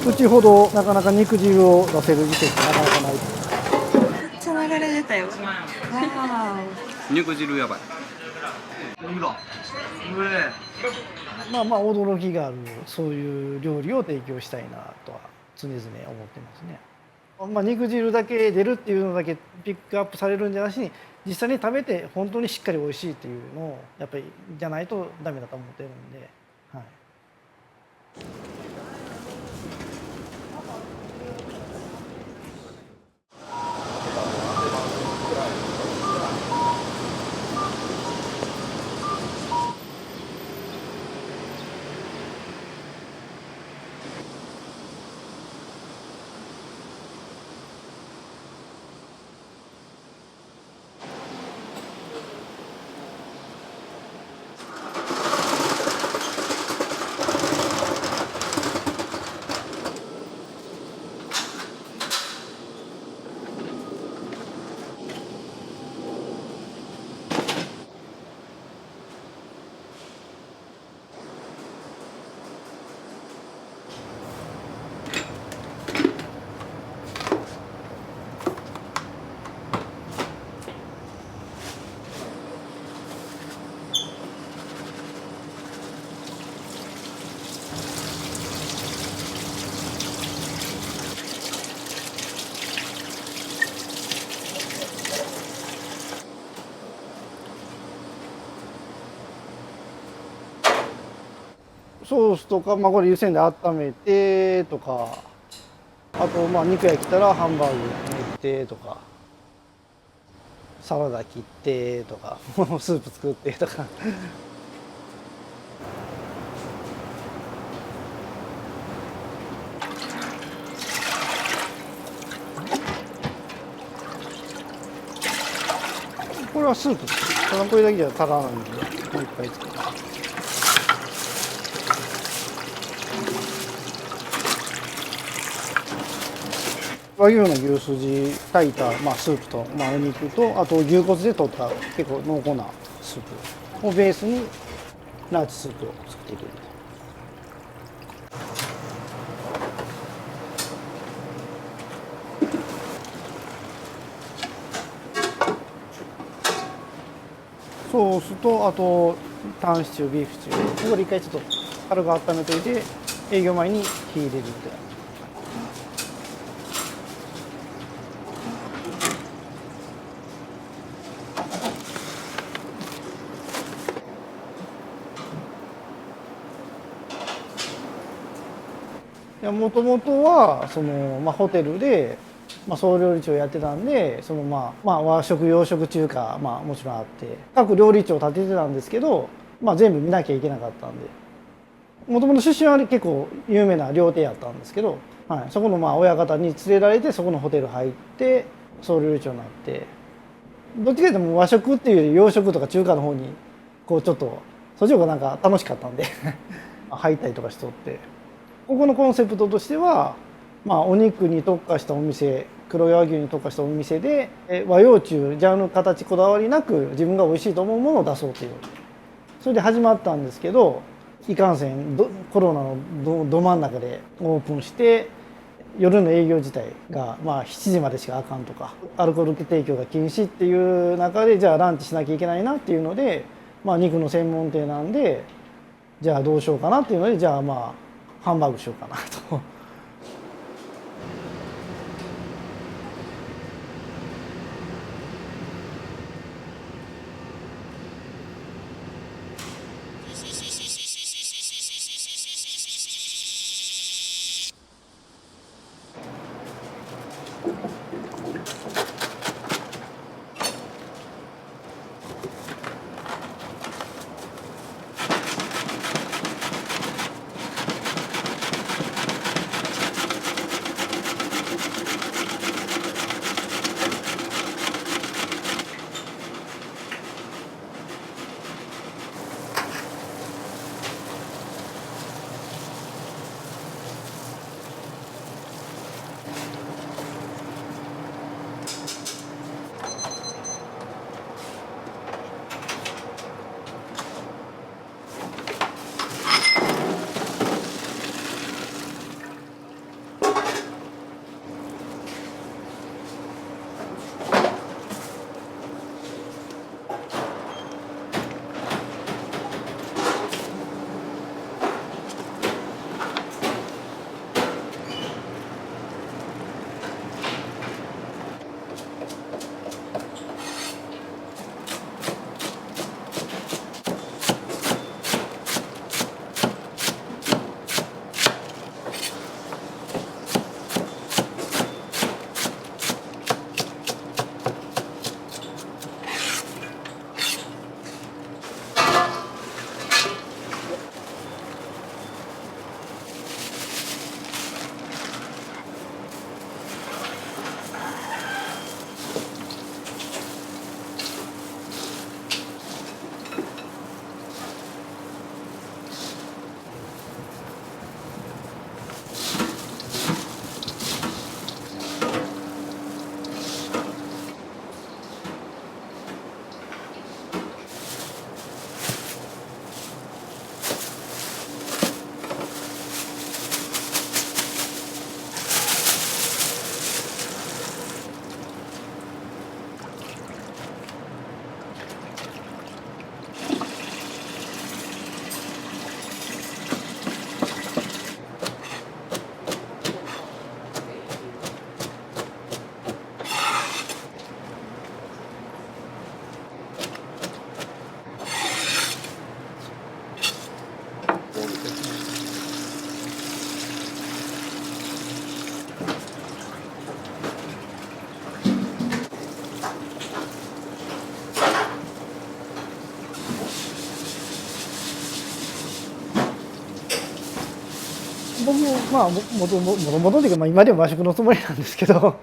うちほどなかなか肉汁を出せる店ってなかなかない。めっちゃ流れ出たよ。わ肉汁やばい。まあまあ驚きがあるそういう料理を提供したいなとは常々思ってますね。まあ、肉汁だけ出るっていうのだけピックアップされるんじゃなしに実際に食べて本当にしっかり美味しいっていうのをやっぱりじゃないとダメだと思ってるんで、はい。ソースとか、まあ、これ湯煎で温めてとか、あとまあ肉焼きたらハンバーグ塗ってとか、サラダ切ってとか、スープ作ってとか。これはスープです。ただこれだけじゃ足らないんで、もう一回作る。和牛の牛すじ炊いた、まあ、スープと、まあ、お肉とあと牛骨で取った結構濃厚なスープをベースにラーチスープを作っていく。ソースとあとタンシチュービーフシチューこれ一回ちょっと軽く温めといて営業前に火入れるって。もともとはその、まあ、ホテルで、まあ、総料理長やってたんでその、まあ、和食洋食中華、まあ、もちろんあって各料理長立ててたんですけど、まあ、全部見なきゃいけなかったんでもともと出身は結構有名な料亭やったんですけど、はい、そこのまあ親方に連れられてそこのホテル入って総料理長になってどっちかというと和食っていうより洋食とか中華の方にこうちょっとそっちの方がなんか楽しかったんで入ったりとかしとって。ここのコンセプトとしては、まあ、お肉に特化したお店黒毛和牛に特化したお店で和洋中ジャンル形こだわりなく自分が美味しいと思うものを出そうというそれで始まったんですけどいかんせんコロナのど真ん中でオープンして夜の営業自体がまあ7時までしかあかんとかアルコール提供が禁止っていう中でじゃあランチしなきゃいけないなっていうので、まあ、肉の専門店なんでじゃあどうしようかなっていうのでじゃあまあハンバーグしようかなと。僕まあもともとというか、まあ、今でも和食のつもりなんですけど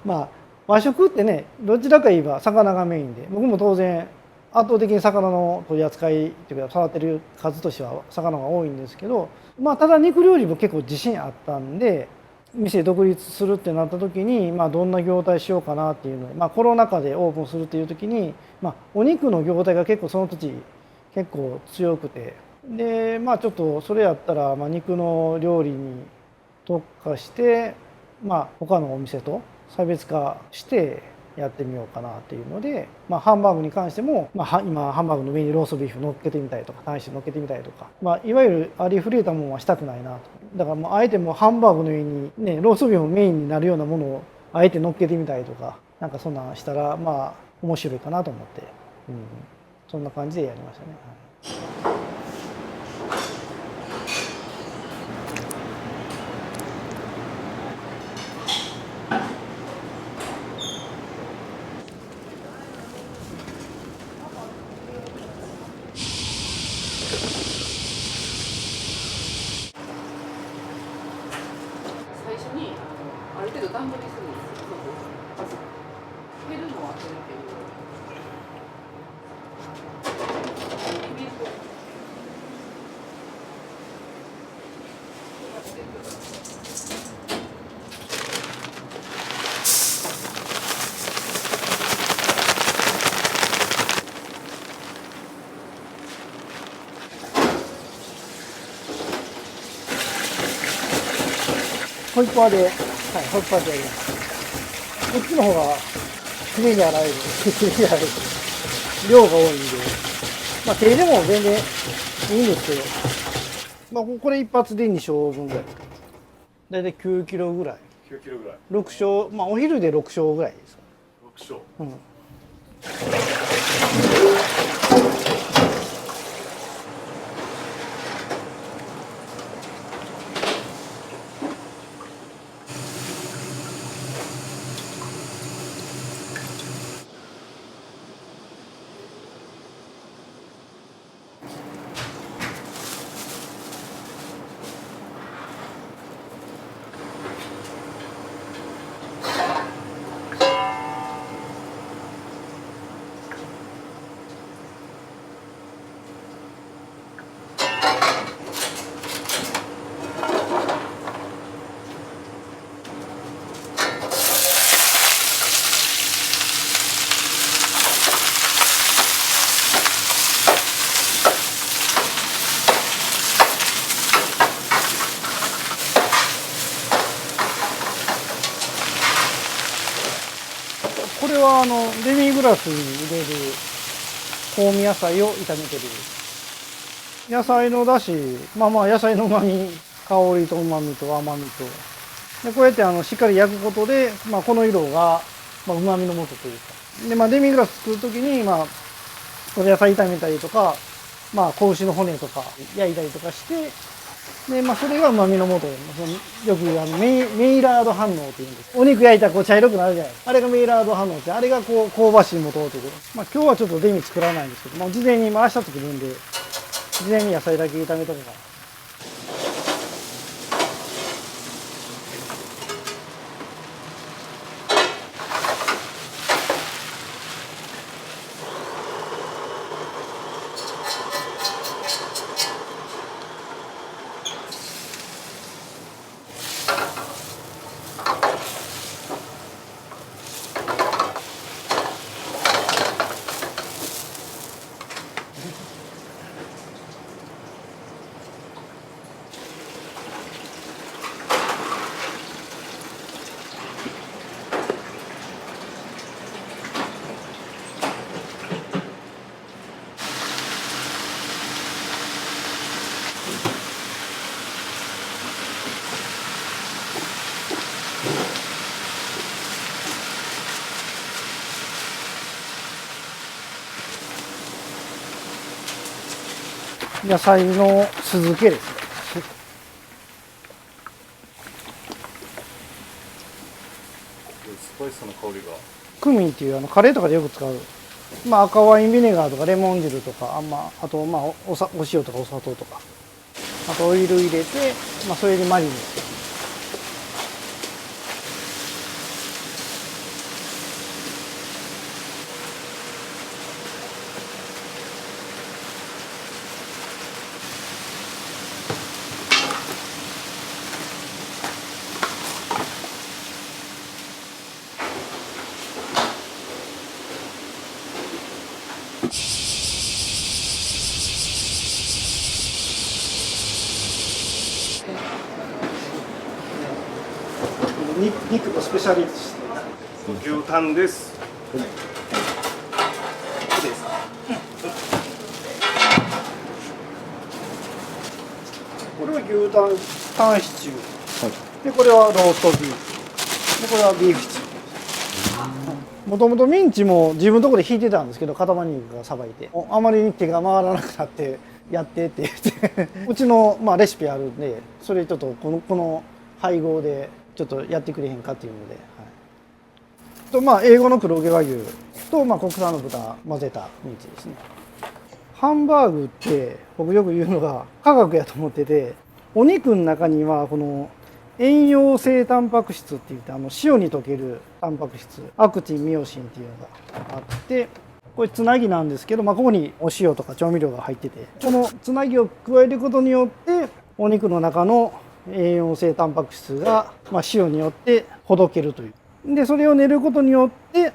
まあ和食ってねどちらか言えば魚がメインで僕も当然圧倒的に魚の取り扱いというか触ってる数としては魚が多いんですけど、まあ、ただ肉料理も結構自信あったんで店独立するってなった時に、まあ、どんな業態しようかなっていうので、まあ、コロナ禍でオープンするっていう時に、まあ、お肉の業態が結構その土地結構強くてでまあちょっとそれやったら、まあ、肉の料理に特化して、まあ、他のお店と差別化してやってみようかなっていうので、まあ、ハンバーグに関しても、まあ、今ハンバーグの上にローストビーフ乗っけてみたりとかタン塩乗っけてみたりとか、まあ、いわゆるありふれたものはしたくないなとだからもうあえてもうハンバーグの上に、ね、ローストビーフメインになるようなものをあえて乗っけてみたりとかなんかそんなんしたらまあ面白いかなと思って、そんな感じでやりましたね。最初にある程度段取りするんですよ。減るのは減るけど。イベント。ホイッパーで、はい、ホイッパーでやります。こっちの方がきれいに洗える、きれいに洗える。量が多いんで、まあ手でも全然いいんですけど、まあこれ一発で2升分ぐらいですか。だいたい9キロぐらい。9キロぐらい。6升、まあお昼で6升ぐらいですか。6升。うん。これはデミグラスに入れる香味野菜を炒めてる野菜のだしまあまあ野菜のうまみ香りとうまみと甘みとでこうやってしっかり焼くことで、まあ、この色がうまみの素というかで、まあ、デミグラス作る時に、まあ、お野菜炒めたりとか、まあ、子牛の骨とか焼いたりとかしてで、まあ、それが旨味の素で、よくメイラード反応っていうんです。お肉焼いたらこう茶色くなるじゃないですか。あれがメイラード反応って、あれがこう香ばしい素ということ。まあ、今日はちょっとデミ作らないんですけど、まあ、事前に回した作るんで、事前に野菜だけ炒めとこうかな。野菜の酢漬けですね。スパイスの香りが。クミンっていうカレーとかでよく使う、まあ、赤ワインビネガーとかレモン汁とかあとまあお塩とかお砂糖とかあとオイル入れて、それでマリネして。肉のスペシャリスト。牛タンです。これは牛タンシチュー。でこれはローストビーフ。でこれはビーフシチュー。もともとミンチも自分のところで引いてたんですけど、塊肉がさばいて、あまりに手が回らなくなってやってって言ってうちのレシピあるんで、それちょっとこの配合でちょっとやってくれへんかっていうので、と英語の黒毛和牛と国産の豚混ぜたミンチですね。ハンバーグって僕よく言うのが科学やと思ってて、お肉の中にはこの遠洋性タンパク質っていって塩に溶けるタンパク質、アクティンミオシンっていうのがあって、これつなぎなんですけど、ここにお塩とか調味料が入ってて、このつなぎを加えることによってお肉の中の栄養性タンパク質が、塩によってほどけるという。でそれを練ることによって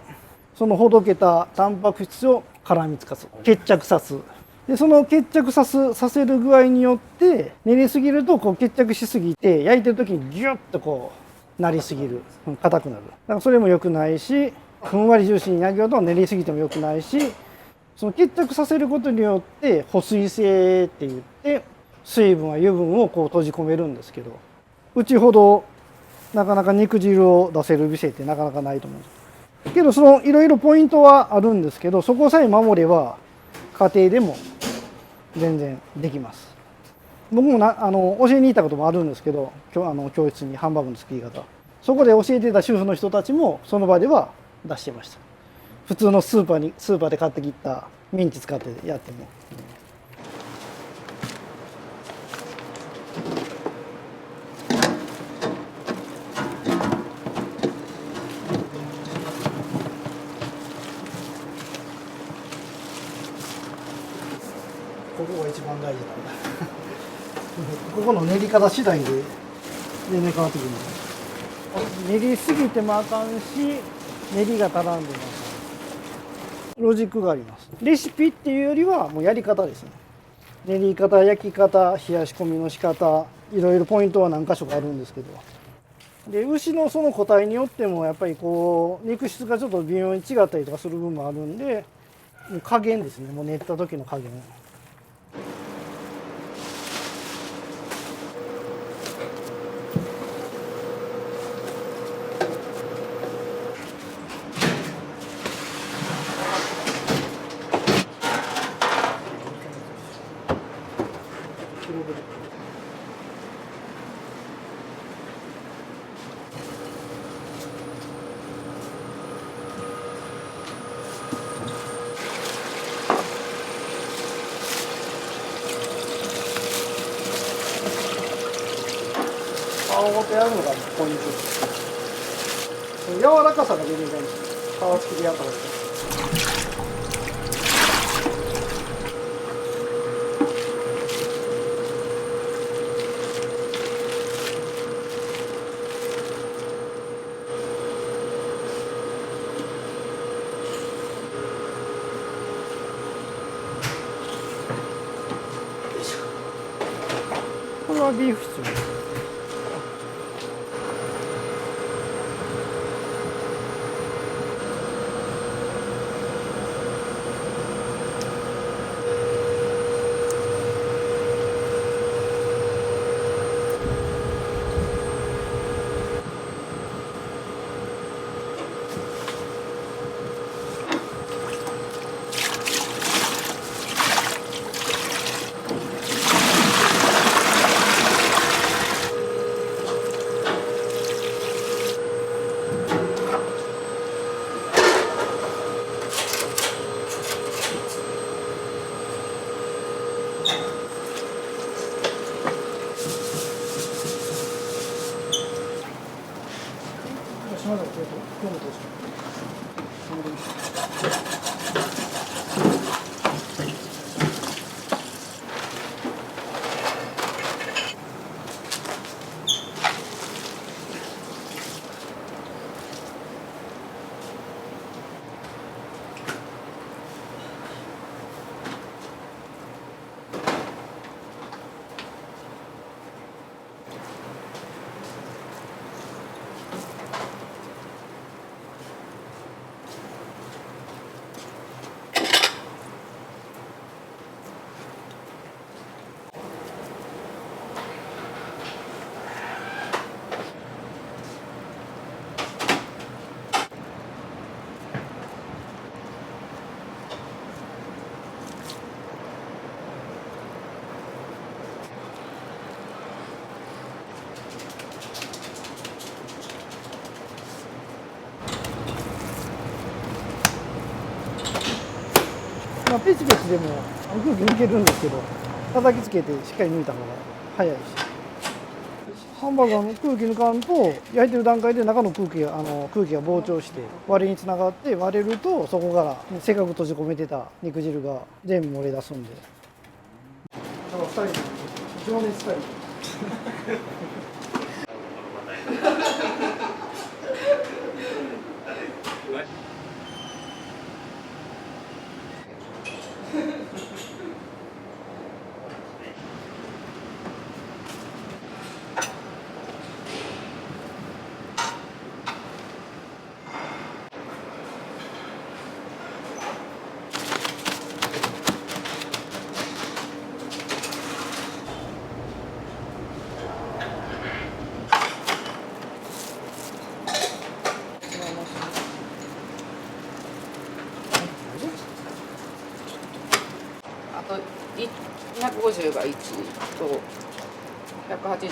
そのほどけたタンパク質を絡みつかす、決着さす。でその決着させる具合によって練りすぎると決着しすぎて焼いてる時にギュッとなりすぎる、硬くなる。だからそれも良くないし、ふんわりジューシーに焼きようと練りすぎても良くないし、その決着させることによって保水性って言って水分は油分を閉じ込めるんですけど、うちほどなかなか肉汁を出せる店ってなかなかないと思うんですけど、そのいろいろポイントはあるんですけど、そこさえ守れば家庭でも全然できます。僕も教えに行ったこともあるんですけど、教室にハンバーグの作り方、そこで教えてた主婦の人たちもその場では出してました。普通のスーパーで買ってきたミンチ使ってやっても。ここが一番大事なんだここの練り方次第で全然変わってくるんです。練りすぎてもあかんし、練りが足らんでもあかん。ロジックがあります。レシピっていうよりはもうやり方ですね。練り方、焼き方、冷やし込みの仕方、いろいろポイントは何箇所かあるんですけど、で牛のその個体によってもやっぱり肉質がちょっと微妙に違ったりとかする部分もあるんで、加減ですね。もう練った時の加減。皮ごとやるのがポイントです。柔らかさが出るみたいに皮付きでやった方がいいです。これはビーフシチューです。皮どうもどうぞ。まあ、ペチペチでも空気抜けるんですけど、叩きつけてしっかり抜いた方が早いし、ハンバーガーの空気抜かんと焼いてる段階で中の空気が膨張して割れにつながって、割れるとそこからせっかく閉じ込めてた肉汁が全部漏れ出すんで。だから2人情熱2人あと250が1と180。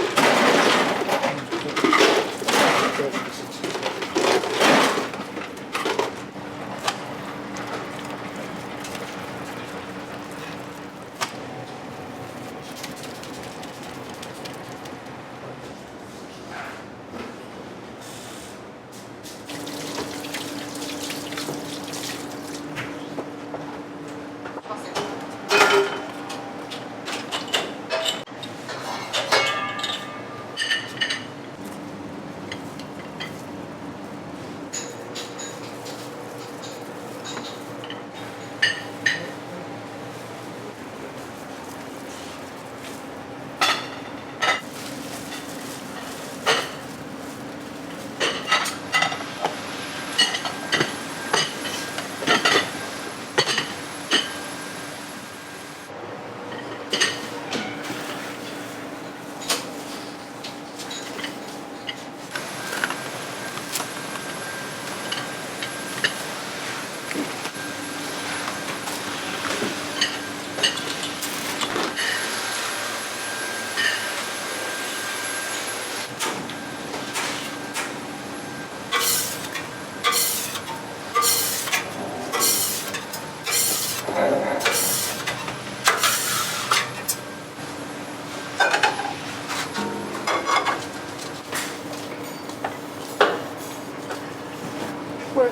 これ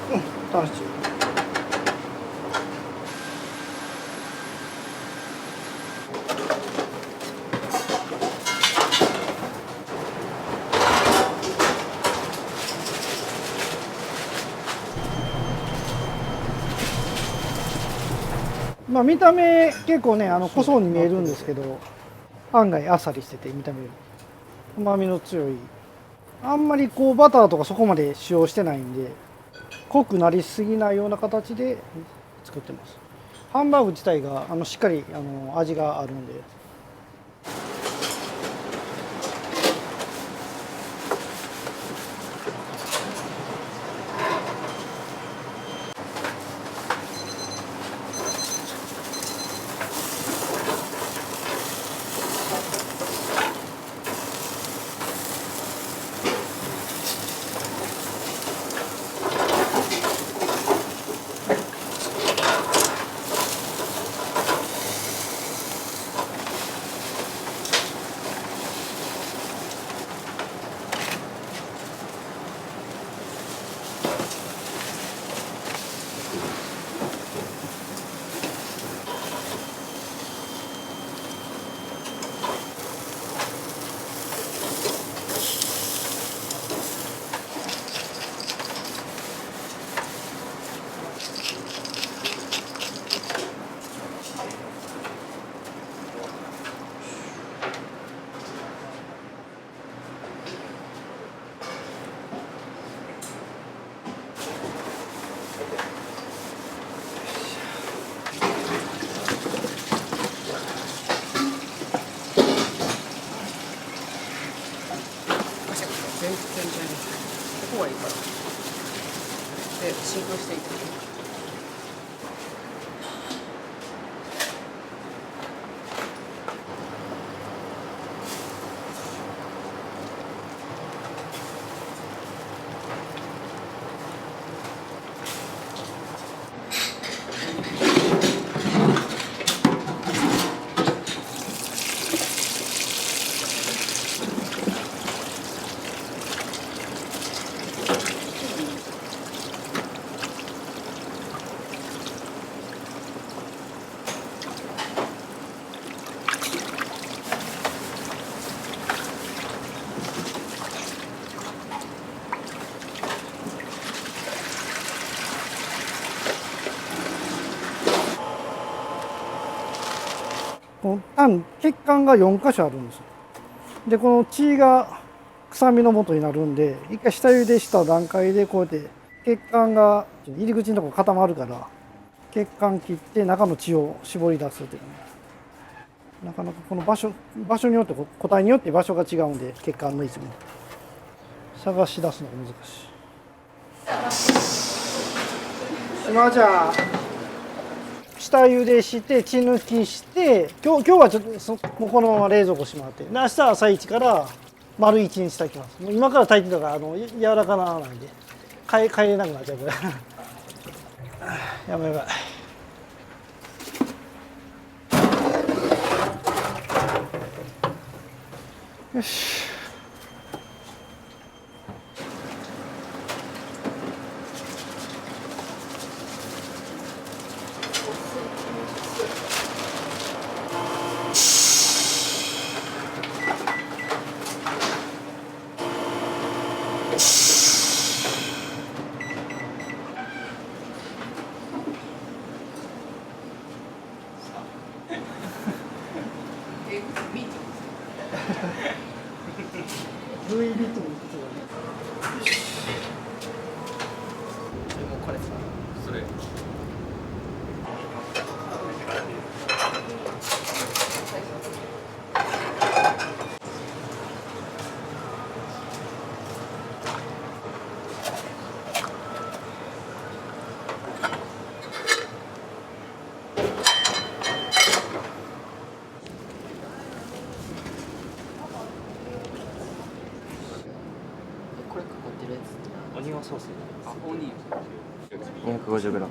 楽しい。まあ見た目結構ね濃そうに見えるんですけど、案外あっさりしてて見た目より旨味の強い、あんまりこうバターとかそこまで使用してないんで濃くなりすぎないような形で作ってます。ハンバーグ自体がしっかり味があるんで。順々にここはいいからでシンクしていく。この血管が4箇所あるんですよ。でこの血が臭みの元になるんで、一回下茹でした段階でこうやって血管が入り口のとこ固まるから、血管切って中の血を絞り出すっていうね。なかなかこの場所によって個体によって場所が違うんで、血管の位置も探し出すのが難しい。今じゃあ下茹でして血抜きして、今日はちょっともうこのまま冷蔵庫しまって、で明日朝一から丸1日炊きます。もう今から炊いてたから柔らかならないんで帰れなくなっちゃうからやばいやばい。よし。ルイ・ヴィトンのことだね。これそれこれかかってるやつ。オニオンソース。あ、オニオン。250g。うわ、どうしよ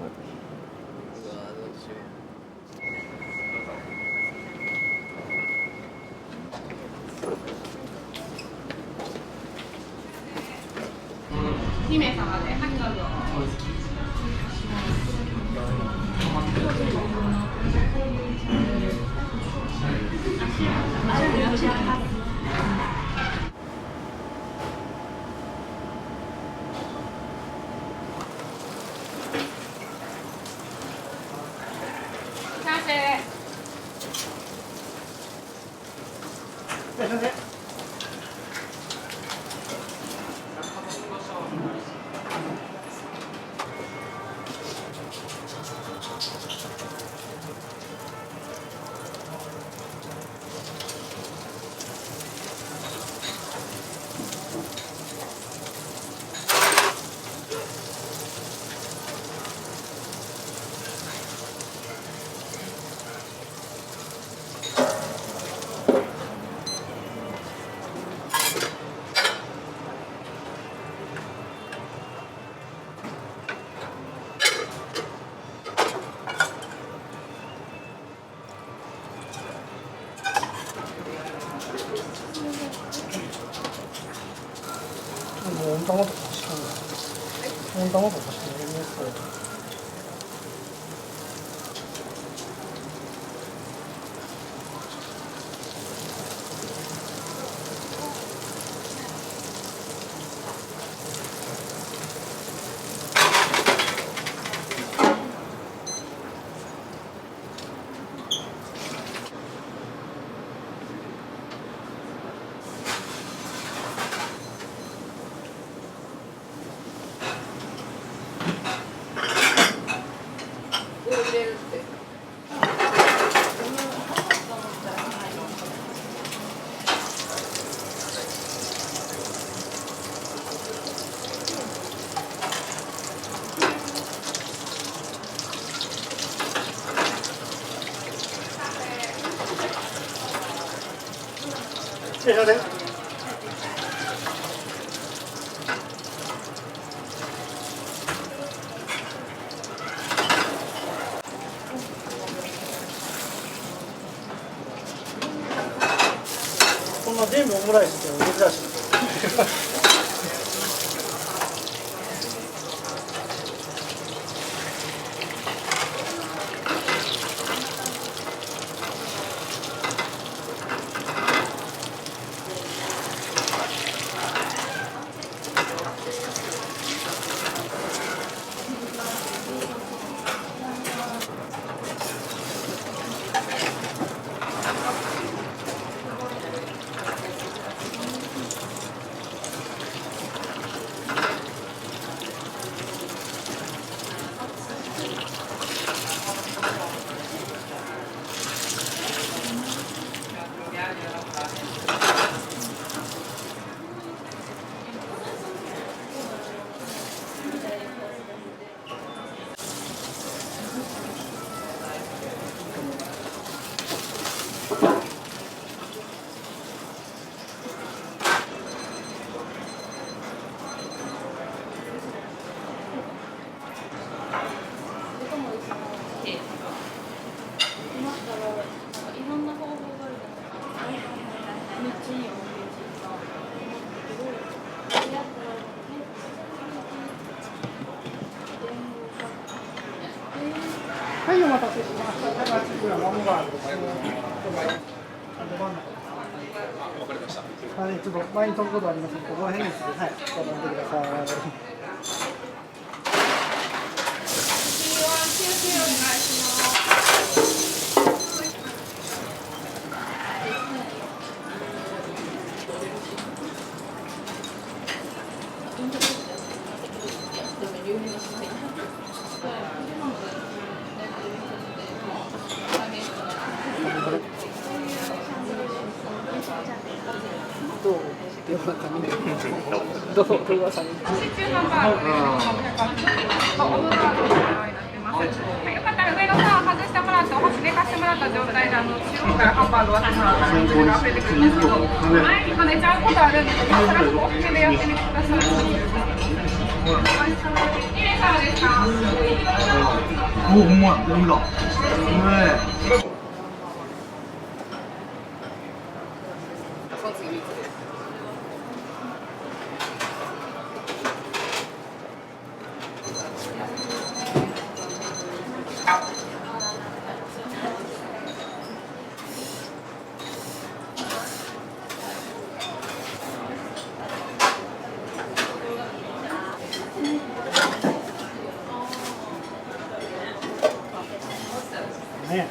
2名様で、はい、どうぞ。完成。いらっしゃいませ。温玉とかしかない。温玉とかしかないね。駐車でこんな全部オムライスって珍しい。はい、お待たせしました。タイガーチキンはマモガールです。わかりました。ちょっと前に飛ぶことありますので、この辺ですね。はい、頑張ってください。どう夜中にどう噂にシチューハンバーグでオムバーグのようになってます。よかったら上の蓋を外してもらってお箸寝かしてもらった状態で中央からハンバーグ割ってもらったらこちらが溢れてくるんですけど、前に跳ねちゃうことあるんで、それは大きめでやってみてください。2名様ですか？お、ほんまや、読みだ。その次3つです。ね。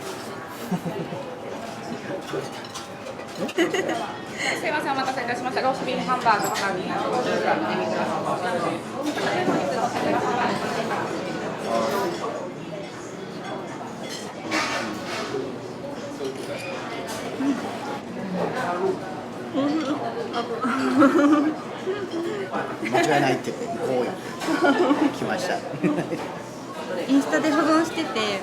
すいません、お待たせいたしました。ローストビーフハンバーグ250gで見てくださ間違いないってこう来ました。インスタで保存してて、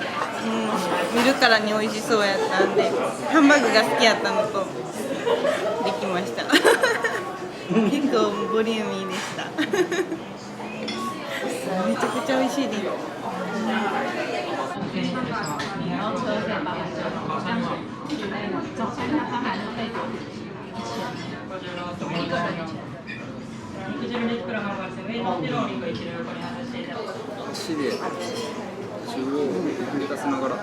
見るからに美味しそうやったんで、ハンバーグが好きやったのとできました結構ボリューミーでしためちゃくちゃ美味しいです。足で中央を振りかせながらい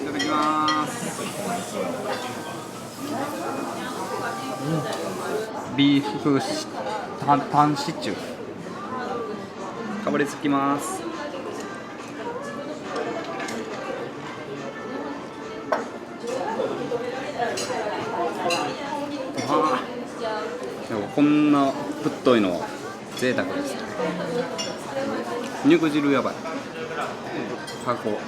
ただきます。ビーフタンシチューかぶりつきます。でもこんな太いの贅沢ですね。肉汁やばい。最高。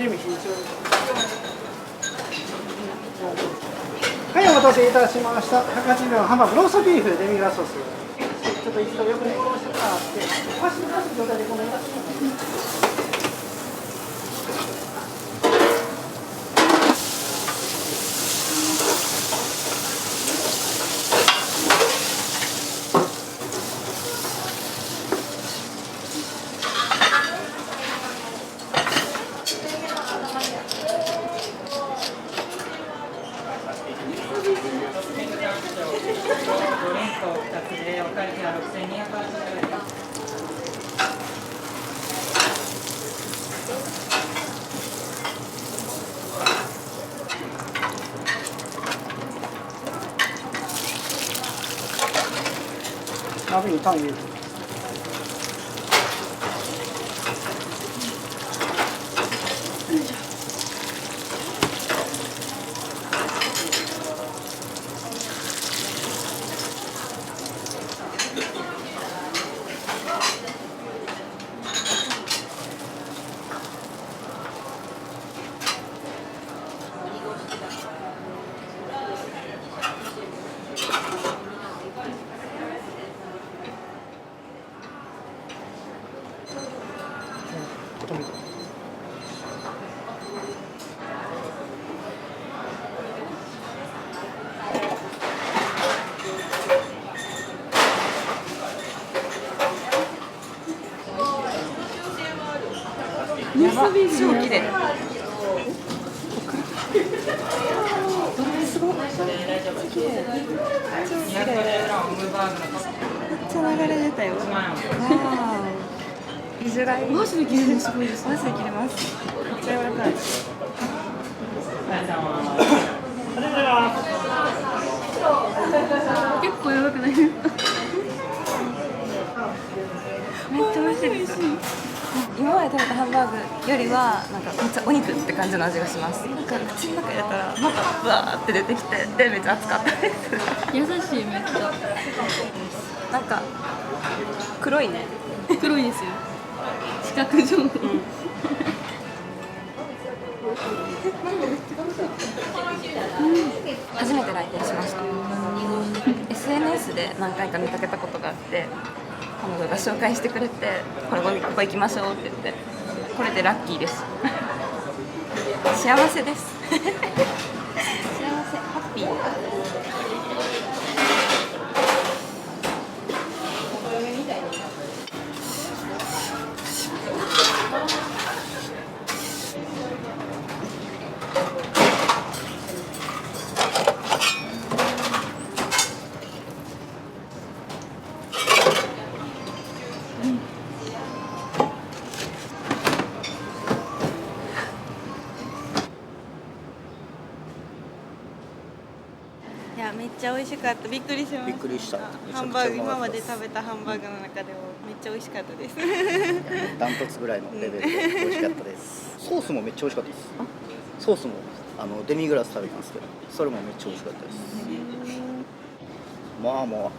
はい、お待たせいたしました。180秒ハンバーグローストビーフデミグラスソース。ちょっと一度横に下ろしてもらって、箸の出す状態でこの鍋にパン入れて。超綺麗。つながれてたよ。見づらい。マジで切れるのすごいです。マジで切れます。めっちゃ柔らかい。結構やばくない？めっちゃ美味しいです。今まで食べたハンバーグよりはなんかめっちゃお肉って感じの味がします。なんか口の中入れたらまたブワーって出てきて、でめっちゃ熱かったです。優しいめっちゃ。なんか黒いね。黒いですよ。四角状。初めて来店しました。SNS で何回か見かけたことがあって、彼女が紹介してくれて、ここ行きましょうって言って、これでラッキーです。幸せです。幸せ、ハッピー。いやめっちゃ美味しかった。びっくりしました。びっくりした。ハンバーグ今まで食べたハンバーグの中でもめっちゃ美味しかったです。ダントツぐらいのレベルで美味しかったです。ソースもめっちゃ美味しかったです。ソースもデミグラス食べたんですけど、それもめっちゃ美味しかったです。まあも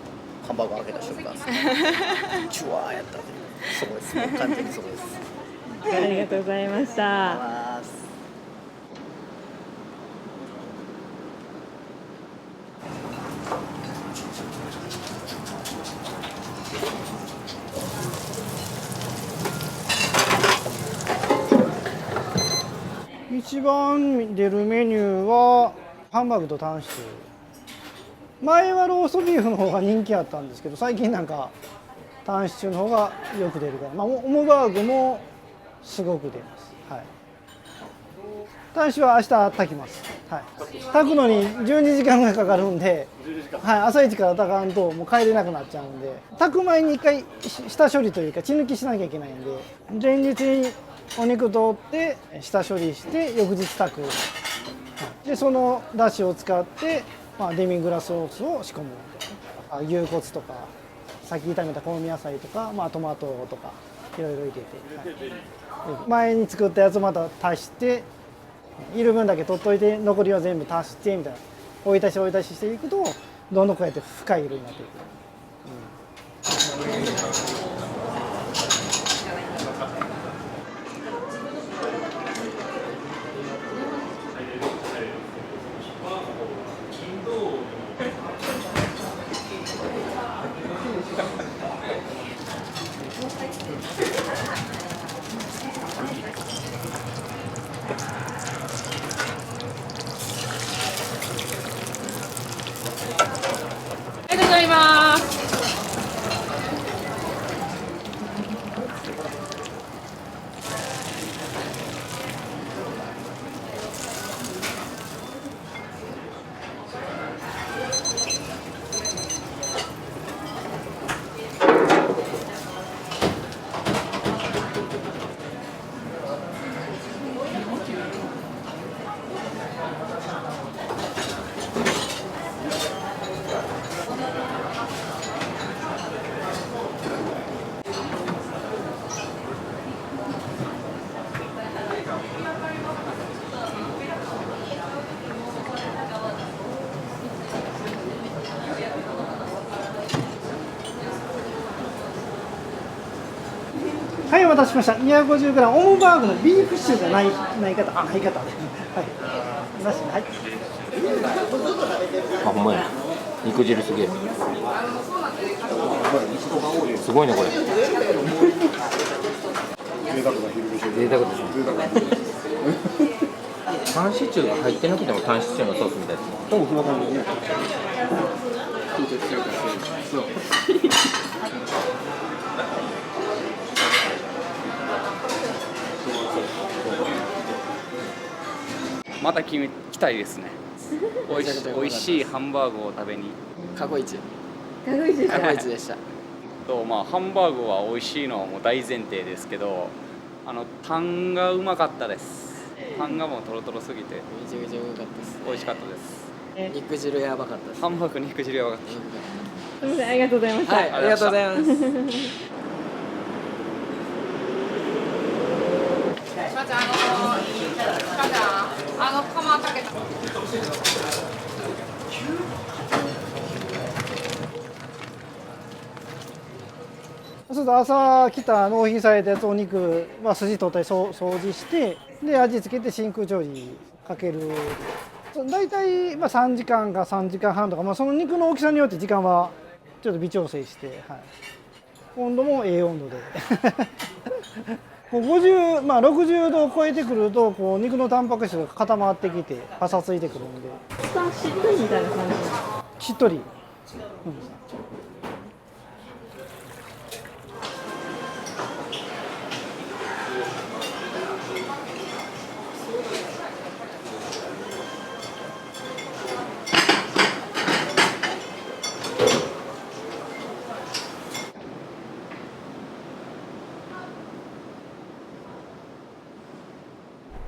うハンバーグ開けた瞬間、チュワーやったんで、そこです。もう完全にそこです。ありがとうございました。一番出るメニューはハンバーグとタンシチュー。前はローストビーフの方が人気あったんですけど、最近なんかタンシチューの方がよく出るから、オモバーグもすごく出ます。はい、タンシチューは明日炊きます。はい、炊くのに12時間ぐらいかかるんで、はい、朝一から炊かんともう帰れなくなっちゃうんで、炊く前に一回下処理というか血抜きしなきゃいけないんで、前日にお肉取って下処理して翌日炊く。でそのだしを使って、デミグラスソースを仕込む。牛骨とかさっき炒めた香味野菜とか、トマトとかいろいろ入れて、前に作ったやつまた足して、いる分だけ取っといて残りは全部足してみたいな、追い足し追い足ししていくとどんどんこうやって深い色になっていく。お待たせしました。250g オムバーグのビーフシチューじゃない方、ない方で、はい、なしで、はい。あ、ほんまや。肉汁すげえ。すごいねこれ。贅沢な昼飯。贅沢ですね。タンシチューが入ってなくてもタンシチューのソースみたいですね。多分そんな感じね。また来たいですね。おいしいハンバーグを食べに。過去一。かごいし過去一でした。まあハンバーグは美味しいのはもう大前提ですけど、タンがうまかったです。タンがもうトロトロすぎてめちゃめちゃうまかったです。美味しかったです。肉汁やばかったです。ハンバーグ肉汁やばかった。すみません、ありがとうございました。はい、ありがとうございます。まず釜かけた。そうすると朝来た納品されたやつお肉、筋取ったり掃除してで味付けて真空調理かける。大体3時間か3時間半とか、その肉の大きさによって時間はちょっと微調整して、はい、温度も温度で50、60度を超えてくるとこう肉のタンパク質が固まってきてパサついてくるんでしっとりみたいな感じ。しっとり、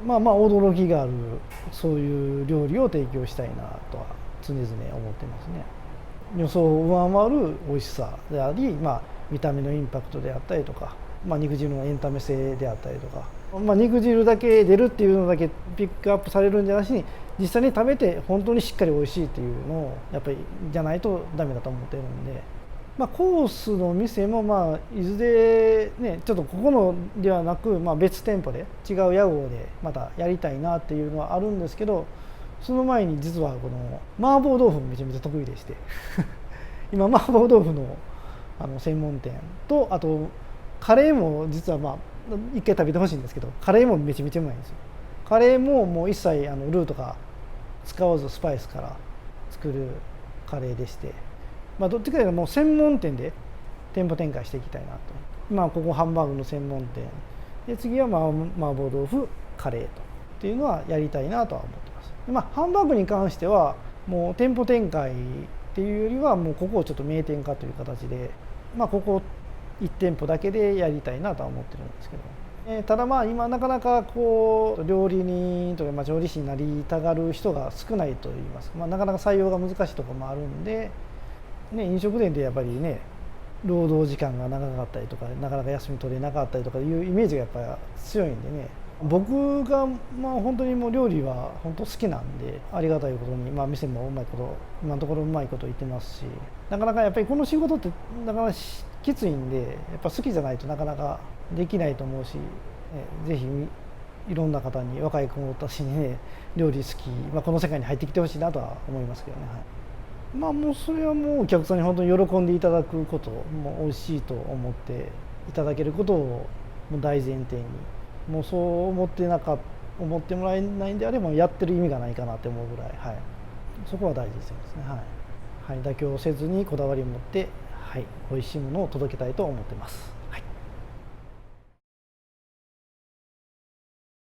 驚きがあるそういう料理を提供したいなとは常々思ってますね。予想を上回る美味しさであり、見た目のインパクトであったりとか、肉汁のエンタメ性であったりとか、肉汁だけ出るっていうのだけピックアップされるんじゃなしに実際に食べて本当にしっかり美味しいっていうのをやっぱりじゃないとダメだと思ってるんで。コースの店もいずれねちょっとここのではなく、別店舗で違う屋号でまたやりたいなっていうのはあるんですけど、その前に実はこの麻婆豆腐めちゃめちゃ得意でして今麻婆豆腐の専門店とあとカレーも実は一回食べてほしいんですけど、カレーもめちゃめちゃうまいんですよ。カレーももう一切ルーとか使わずスパイスから作るカレーでして。どっちかというともう専門店で店舗展開していきたいなと。ここハンバーグの専門店で次は麻婆豆腐カレーとっていうのはやりたいなとは思ってます。ハンバーグに関してはもう店舗展開っていうよりはもうここをちょっと名店化という形で、ここ1店舗だけでやりたいなとは思ってるんですけど、ただ今なかなかこう料理人とか調理師になりたがる人が少ないといいますか、なかなか採用が難しいところもあるんで。飲食店でやっぱりね労働時間が長かったりとかなかなか休み取れなかったりとかいうイメージがやっぱり強いんでね、僕が本当にもう料理は本当好きなんでありがたいことに、店もうまいこと今のところうまいこと言ってますし、なかなかやっぱりこの仕事ってなかなかきついんでやっぱ好きじゃないとなかなかできないと思うし、ぜひいろんな方に若い子たちにね料理好き、この世界に入ってきてほしいなとは思いますけどね。もうそれはもうお客さんに本当に喜んでいただくことも美味しいと思っていただけることをもう大前提に、もうそう思ってもらえないんであればやってる意味がないかなって思うぐらい、そこは大事ですね。妥協せずにこだわりを持って、美味しいものを届けたいと思ってます。